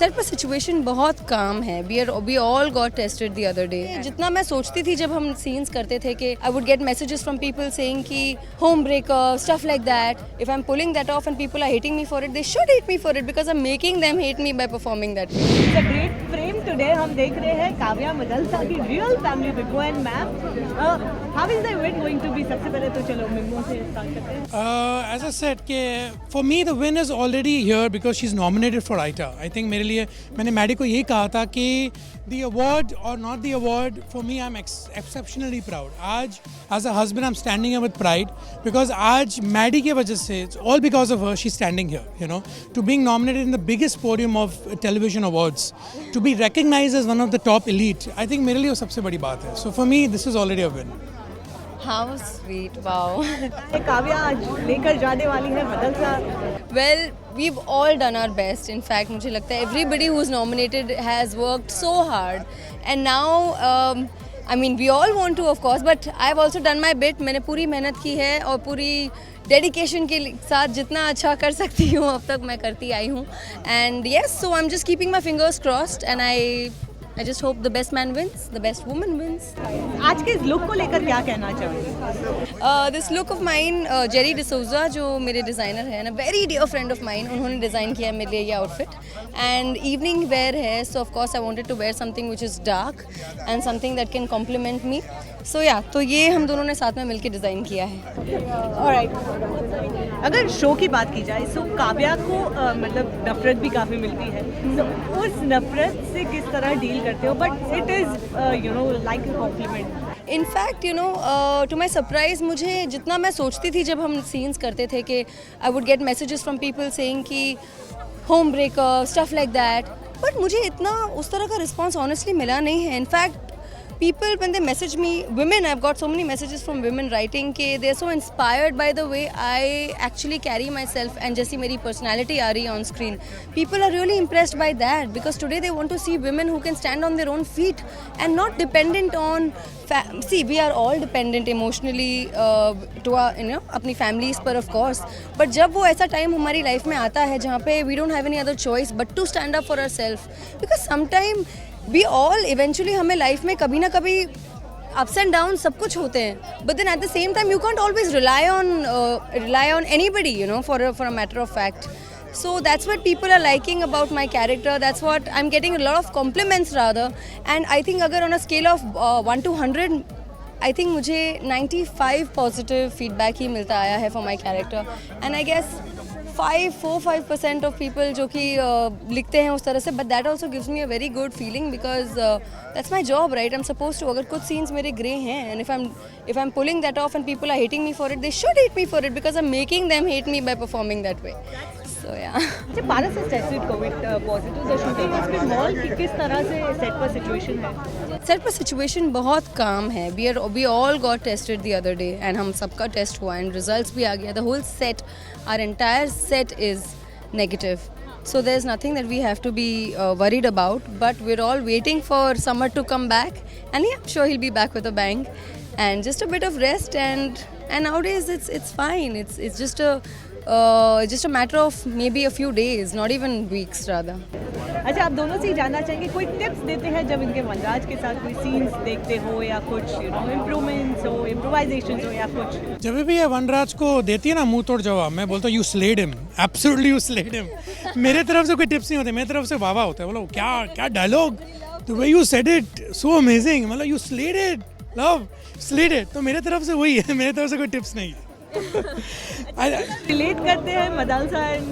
Sir पर situation बहुत काम है. We all got tested the other day. जितना मैं सोचती थी जब हम सीन्स करते थे कि I would get messages from people saying कि home breaker, stuff like that. If I'm pulling that off and people are hating me for it, they should hate me for it because I'm making them hate me by performing that way. It's a great frame today. हम देख रहे हैं काव्या मदलसा की real family Big Boy and Ma'am. How is the event going to be? सबसे पहले तो चलो मिम्मो से start करते हैं. As I said, for me the win is already here because she's nominated for ITA. I think मेरे लिए मैंने मैडी को यही कहा था कि the award or not the award, for me I'm exceptionally proud. आज as a husband I'm standing here with pride because आज मैडी की वजह से, it's all because of her, she's standing here, you know, to being nominated in the biggest podium of television awards, to be recognized as one of the top elite. I think मेरे लिए वो सबसे बड़ी बात है. So for me this is already a win. How sweet, wow. ये काव्या आज लेकर जाने वाली है Madalsa. Well, we've all done our best. In fact, मुझे लगता है everybody who's nominated has worked so hard. And now, I mean, we all want to, of course, but I've also done my bit. मैंने पूरी मेहनत की है और पूरी डेडिकेशन के साथ जितना अच्छा कर सकती हूँ अब तक मैं करती आई हूँ. And yes, so I'm just keeping my fingers crossed and I just hope the best man wins, the best woman wins. आज के इस लुक को लेकर क्या कहना चाहोगे? This look of mine, Jerry D'Souza जो मेरे डिज़ाइनर हैं, a very dear friend of mine, उन्होंने डिज़ाइन किया है मेरे लिए ये आउटफिट. And evening wear है, so of course I wanted to wear something which is dark and something that can complement me. So yeah, तो ये हम दोनों ने साथ में मिलकर डिज़ाइन किया है. Alright. अगर शो की बात की जाए तो काव्या को मतलब नफरत भी काफ़ी मिलती है. तो उस नफरत से किस तरह डील करते हो? But it is you know like a compliment. In fact you know to my surprise मुझे जितना मैं सोचती थी जब हम सीन्स करते थे कि I would get messages from people saying कि home breaker stuff like that, but मुझे इतना उस तरह का रिस्पॉन्स ऑनेस्टली मिला नहीं है. In fact people when they message me, women, I've got so many messages from women writing कि they're so inspired by the way I actually carry myself and जैसी मेरी personality आ रही है on screen. People are really impressed by that because today they want to see women who can stand on their own feet and not dependent on see we are all dependent emotionally to our you know अपनी families पर of course, but जब वो ऐसा time हमारी life में आता है जहाँ पे we don't have any other choice but to stand up for ourselves because sometime we all eventually हमें लाइफ में कभी ना कभी ups and downs सब कुछ होते हैं, but then at the same time you can't always rely on anybody, you know, for a matter of fact. So that's what people are liking about my character. That's what I'm getting a lot of compliments rather. And I think अगर on a scale of 1 to 100, I think मुझे 95 positive feedback ही मिलता आया है for my character. And I guess 4-5% of people जो कि लिखते हैं उस तरह से, but that also gives me a very good feeling because that's my job, right? I'm supposed to. अगर कुछ scenes मेरे grey हैं and if I'm pulling that off and people are hating me for it, they should hate me for it because I'm making them hate me by performing that way. So yeah. अच्छा, 12 से tested Covid positive the shooting is been mall की किस तरह से set पर situation है? Set पर situation बहुत काम है. We all got tested the other day and हम सबका टेस्ट हुआ and results भी आ गया. The whole set, our entire set is negative. So there's nothing that we have to be worried about. But we're all waiting for summer to come back, and yeah, I'm sure he'll be back with a bang. And just a bit of rest, and nowadays it's fine. It's just a matter of maybe a few days, not even weeks rather. अच्छा, आप दोनों से ही जानना चाहेंगे कोई tips देते हैं जब इनके वनराज के साथ कोई सीन्स देखते हो या कुछ यू नो इम्प्रूवमेंट्स हो, इम्प्रोवाइजेशंस हो या कुछ? जब भी ये वनराज को देती है ना मुंह तोड़ जवाब, मैं बोलता हूँ you slayed him, absolutely you slayed him. मेरे तरफ से कोई टिप्स नहीं होते, मेरी तरफ से वाह होता है. बोलो क्या dialogue, the way you said it so amazing, मतलब you slayed it, love slayed it. तो मेरे तरफ से वही है, मेरे तरफ से कोई टिप्स नहीं है. रिलेट करते हैं Madalsa and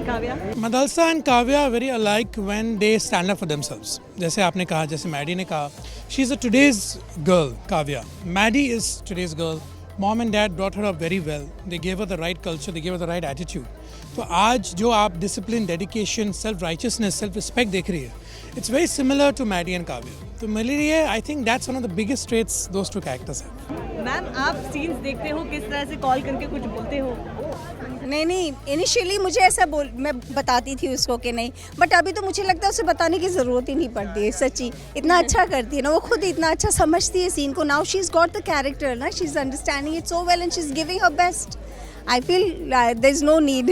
Kavya? Madalsa and Kavya very alike when they stand up for themselves. जैसे आपने कहा, जैसे मैडी ने कहा, she is a today's girl. Kavya, Maddy is today's girl. Mom and dad brought her up very well. They gave her the right culture, they gave her the right attitude. तो आज जो आप discipline, dedication, self righteousness, self respect देख रही है, it's very similar to Maddy and Kavya. तो मेरे लिए I think that's one of the biggest traits those two characters have. Ma'am, आप सीन्स देखते हो, किस तरह से कॉल करके कुछ बोलते हो? नहीं, इनिशियली मुझे ऐसा मैं बताती थी उसको कि नहीं, बट अभी तो मुझे लगता है उसे बताने की ज़रूरत ही नहीं पड़ती है. सच्ची इतना अच्छा करती है ना, वो खुद इतना अच्छा समझती है सीन को. Now she is got the character ना, she is understanding it so well and she is giving her best. I feel there is no need.